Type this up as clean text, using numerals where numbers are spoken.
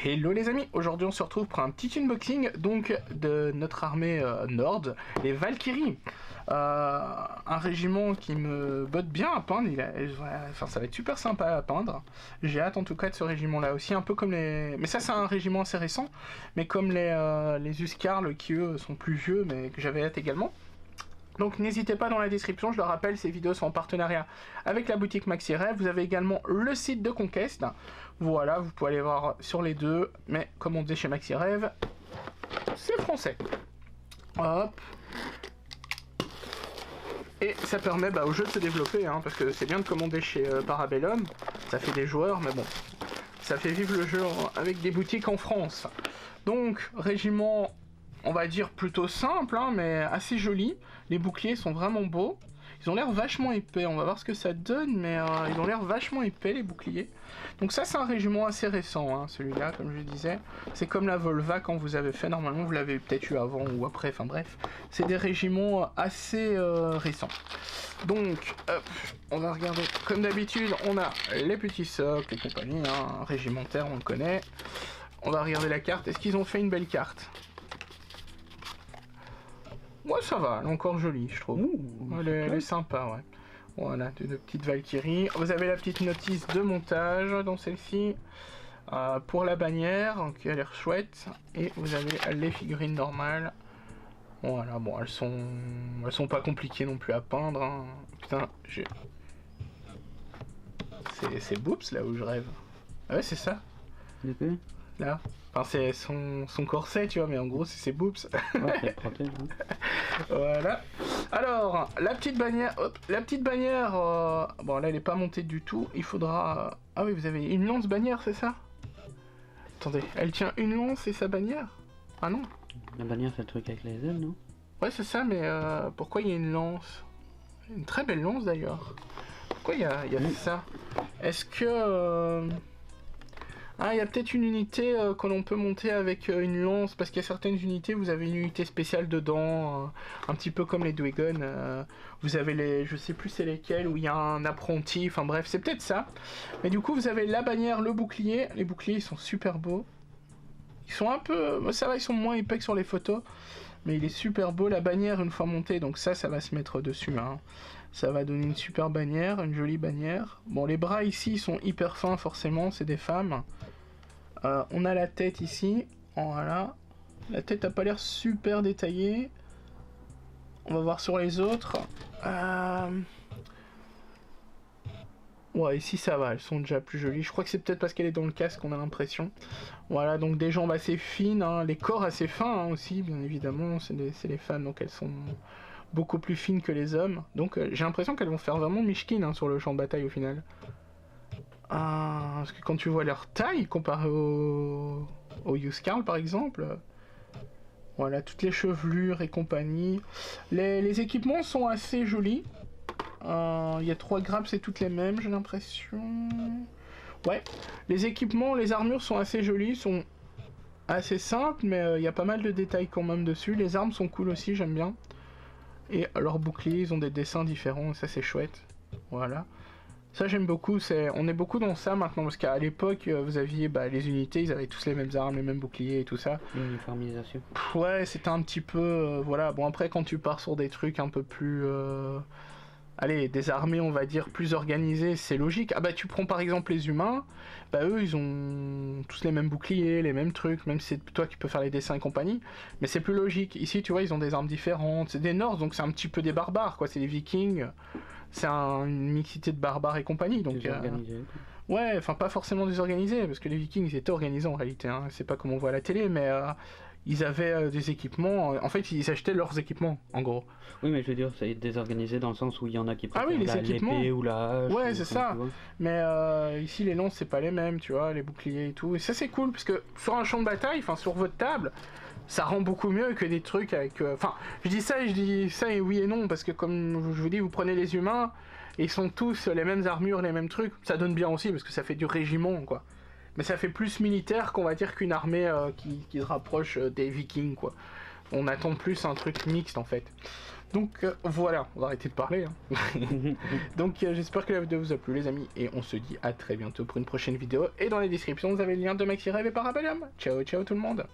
Hello les amis, aujourd'hui on se retrouve pour un petit unboxing donc de notre armée Nord, les Valkyries. Un régiment qui me botte bien à peindre, ça va être super sympa à peindre. J'ai hâte en tout cas de ce régiment là aussi, un peu comme les... Mais ça c'est un régiment assez récent, mais comme les Huscarls qui eux sont plus vieux mais que j'avais hâte également. Donc n'hésitez pas dans la description, je le rappelle, ces vidéos sont en partenariat avec la boutique MaxiRêve. Vous avez également le site de Conquest. Voilà, vous pouvez aller voir sur les deux, mais comme on dit chez MaxiRêve, c'est français. Hop. Et ça permet au jeu de se développer, hein, parce que c'est bien de commander chez Parabellum, ça fait des joueurs, mais bon, ça fait vivre le jeu avec des boutiques en France. Donc, régiment... on va dire plutôt simple, hein, mais assez joli. Les boucliers sont vraiment beaux. Ils ont l'air vachement épais. On va voir ce que ça donne, mais ils ont l'air vachement épais, les boucliers. Donc ça, c'est un régiment assez récent, hein, celui-là, comme je disais. C'est comme la Volva quand vous avez fait. Normalement, vous l'avez peut-être eu avant ou après. Enfin bref, c'est des régiments assez récents. Donc, hop, on va regarder. Comme d'habitude, on a les petits socles et compagnie. Hein, régimentaire, on le connaît. On va regarder la carte. Est-ce qu'ils ont fait une belle carte ? Ouais, ça va, elle est encore jolie, je trouve. Elle est sympa, ouais. Voilà, de petites Valkyries. Vous avez la petite notice de montage dans celle-ci. Pour la bannière, qui a l'air chouette. Et vous avez les figurines normales. Voilà, bon, elles sont pas compliquées non plus à peindre. Hein. Putain, j'ai... C'est Boops, là où je rêve. Ah ouais, c'est ça. Là. Enfin, c'est son corset, tu vois, mais en gros, c'est ses boobs. Ouais, protège, hein. Voilà. Alors, la petite bannière... Hop, la petite bannière... bon, là, elle est pas montée du tout. Il faudra... Ah oui, vous avez une lance bannière, c'est ça? Attendez, elle tient une lance et sa bannière? Ah non. La bannière, c'est le truc avec les ailes, non? Ouais, c'est ça, mais pourquoi il y a une lance? Une très belle lance, d'ailleurs. Pourquoi il y a ça? Est-ce que... Ah, il y a peut-être une unité que l'on peut monter avec une lance, parce qu'il y a certaines unités, vous avez une unité spéciale dedans, un petit peu comme les Dwegon. Vous avez les, je sais plus c'est lesquels, où il y a un apprenti, enfin bref, c'est peut-être ça. Mais du coup, vous avez la bannière, le bouclier. Les boucliers, ils sont super beaux. Ils sont un peu... ça va, ils sont moins épais que sur les photos. Mais il est super beau, la bannière, une fois montée, donc ça va se mettre dessus. Hein. Ça va donner une super bannière, une jolie bannière. Bon, les bras ici, ils sont hyper fins, forcément, c'est des femmes. On a la tête ici, voilà. La tête a pas l'air super détaillée. On va voir sur les autres. Ouais, ici ça va, elles sont déjà plus jolies. Je crois que c'est peut-être parce qu'elle est dans le casque qu'on a l'impression. Voilà, donc des jambes assez fines, hein. Les corps assez fins hein, aussi, bien évidemment. C'est les femmes, donc elles sont beaucoup plus fines que les hommes. Donc j'ai l'impression qu'elles vont faire vraiment Mishkin hein, sur le champ de bataille au final. Parce que quand tu vois leur taille comparée au Huscarl par exemple, voilà, toutes les chevelures et compagnie. Les équipements sont assez jolis. Il y a 3 grappes, c'est toutes les mêmes, j'ai l'impression. Ouais, les équipements, les armures sont assez jolies, sont assez simples, mais il y a pas mal de détails quand même dessus. Les armes sont cool aussi, j'aime bien. Et leurs boucliers, ils ont des dessins différents, ça c'est chouette. Voilà. Ça j'aime beaucoup, on est beaucoup dans ça maintenant, parce qu'à l'époque, vous aviez les unités, ils avaient tous les mêmes armes, les mêmes boucliers et tout ça. L'uniformisation. Ouais, c'était un petit peu... voilà, bon après quand tu pars sur des trucs un peu plus... allez, des armées, on va dire, plus organisées, c'est logique. Ah bah tu prends par exemple les humains, eux ils ont tous les mêmes boucliers, les mêmes trucs, même si c'est toi qui peux faire les dessins et compagnie, mais c'est plus logique. Ici tu vois, ils ont des armes différentes, c'est des Nords, donc c'est un petit peu des barbares, quoi, c'est des Vikings, c'est une mixité de barbares et compagnie, donc... Désorganisé. Ouais, enfin pas forcément désorganisés, parce que les Vikings ils étaient organisés en réalité, hein. C'est pas comme on voit à la télé, mais... ils avaient des équipements, en fait ils achetaient leurs équipements, en gros. Oui mais je veux dire, c'est désorganisé dans le sens où il y en a qui préfèrent les équipements. l'épée ou la hache. Ouais c'est ça, mais ici les lances c'est pas les mêmes, tu vois, les boucliers et tout, et ça c'est cool, parce que sur un champ de bataille, enfin sur votre table, ça rend beaucoup mieux que des trucs avec... Enfin, je dis ça et oui et non, parce que comme je vous dis, vous prenez les humains, et ils sont tous les mêmes armures, les mêmes trucs, ça donne bien aussi, parce que ça fait du régiment, quoi. Mais ça fait plus militaire qu'on va dire qu'une armée qui se rapproche des Vikings, quoi. On attend plus un truc mixte, en fait. Donc voilà, on va arrêter de parler. Hein. Donc j'espère que la vidéo vous a plu les amis, et on se dit à très bientôt pour une prochaine vidéo. Et dans les descriptions vous avez le lien de Maxi Rêve et Parabellum. Ciao ciao tout le monde.